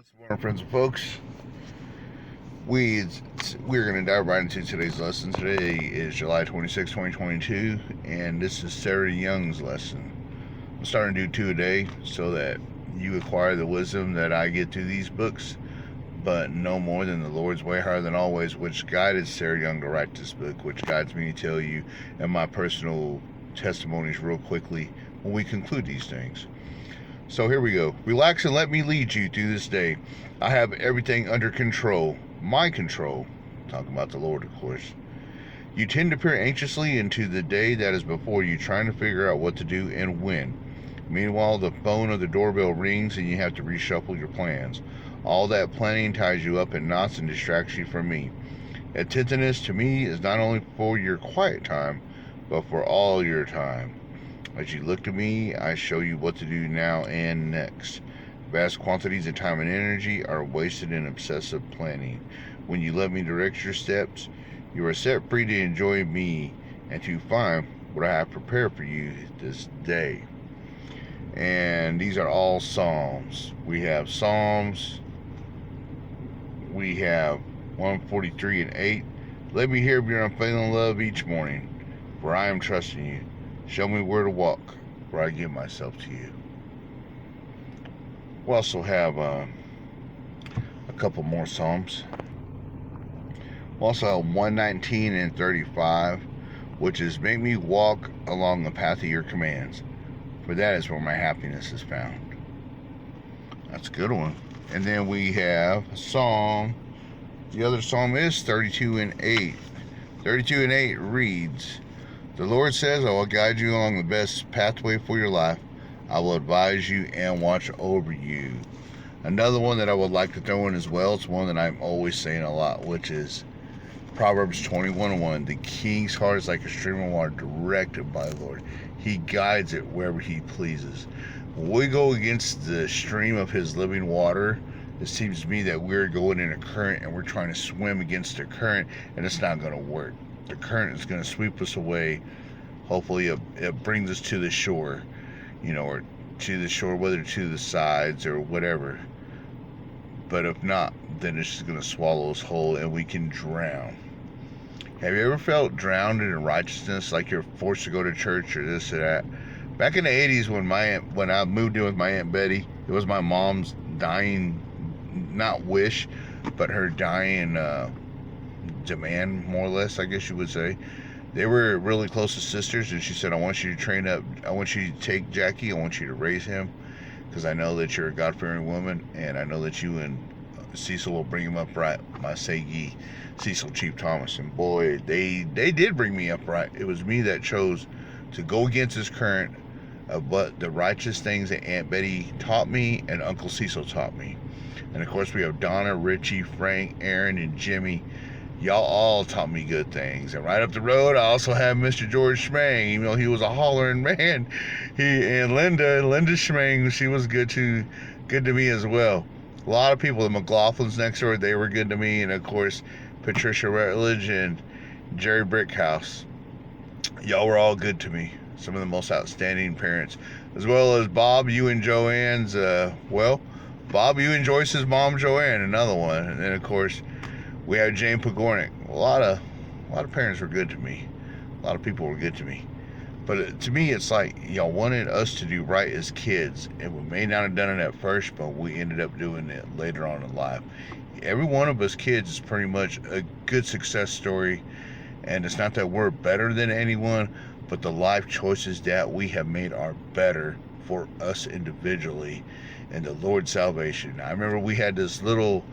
What's going on, friends and folks? We're going to dive right into today's lesson. Today is July 26, 2022, and this is Sarah Young's lesson. I'm starting to do 2 a day so that you acquire the wisdom that I get through these books, but no more than the Lord's way, higher than always, which guided Sarah Young to write this book, which guides me to tell you and my personal testimonies real quickly when we conclude these things. So here we go. Relax and let me lead you through this day. I have everything under control. My control. Talking about the Lord, of course. You tend to peer anxiously into the day that is before you, trying to figure out what to do and when. Meanwhile, the phone or the doorbell rings and you have to reshuffle your plans. All that planning ties you up in knots and distracts you from me. Attentiveness to me is not only for your quiet time, but for all your time. As you look to me, I show you what to do now and next. Vast quantities of time and energy are wasted in obsessive planning. When you let me direct your steps, you are set free to enjoy me and to find what I have prepared for you this day. And these are all Psalms. We have Psalms. We have 143 and 8. Let me hear of your unfailing love each morning, for I am trusting you. Show me where to walk, for I give myself to you. We also have a couple more Psalms. We also have 119 and 35, which is make me walk along the path of your commands, for that is where my happiness is found. That's a good one. And then we have a Psalm. The other Psalm is 32 and 8. 32 and 8 reads, the Lord says, I will guide you along the best pathway for your life. I will advise you and watch over you. Another one that I would like to throw in as well, it's one that I'm always saying a lot, which is Proverbs 21:1. The king's heart is like a stream of water directed by the Lord. He guides it wherever he pleases. When we go against the stream of his living water, it seems to me that we're going in a current and we're trying to swim against the current, and it's not going to work. The current is going to sweep us away. Hopefully it brings us to the shore, or to the shore, whether to the sides or whatever. But if not, then it's just going to swallow us whole and we can drown. Have you ever felt drowned in righteousness, like you're forced to go to church or this or that? Back in the 80s when I moved in with my Aunt Betty, it was my mom's dying, not wish, but her dying demand, more or less, I guess you would say. They were really close as sisters, and she said, I want you to take Jackie, I want you to raise him, because I know that you're a God-fearing woman, and I know that you and Cecil will bring him up right. My Sagi, Cecil Chief Thomas, and boy, they did bring me up right. It was me that chose to go against this current of what the righteous things that Aunt Betty taught me and Uncle Cecil taught me. And of course we have Donna, Richie, Frank, Aaron, and Jimmy. Y'all all taught me good things. And right up the road, I also have Mr. George Schmang. Even though he was a hollering man, Linda Schmang, she was good to me as well. A lot of people, the McLaughlins next door, they were good to me. And of course, Patricia Rutledge and Jerry Brickhouse. Y'all were all good to me. Some of the most outstanding parents. As well as Bob, you and Joanne's, Bob, you and Joyce's mom, Joanne, another one. And then of course, we had Jane Pagornik. A lot of parents were good to me. A lot of people were good to me. But to me, it's like y'all wanted us to do right as kids, and we may not have done it at first, but we ended up doing it later on in life. Every one of us kids is pretty much a good success story, and it's not that we're better than anyone, but the life choices that we have made are better for us individually, and the Lord's salvation. I remember we had this little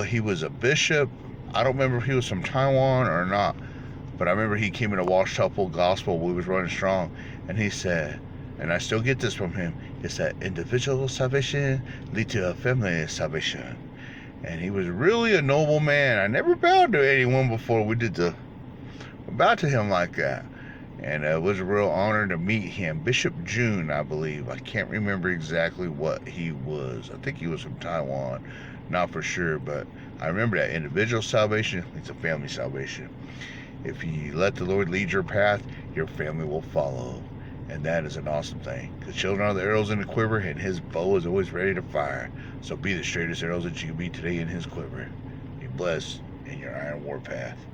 he was a bishop. I don't remember if he was from Taiwan or not, but I remember he came into Walsh Chapel Gospel. We was running strong, and he said, and I still get this from him, it's that individual salvation lead to a family salvation. And he was really a noble man. I never bowed to anyone before we bowed to him like that. And it was a real honor to meet him. Bishop June, I believe. I can't remember exactly what he was. I think he was from Taiwan. Not for sure, but I remember that individual salvation, it's a family salvation. If you let the Lord lead your path, your family will follow. And that is an awesome thing. Because children are the arrows in the quiver, and his bow is always ready to fire. So be the straightest arrows that you can be today in his quiver. Be blessed in your iron warpath.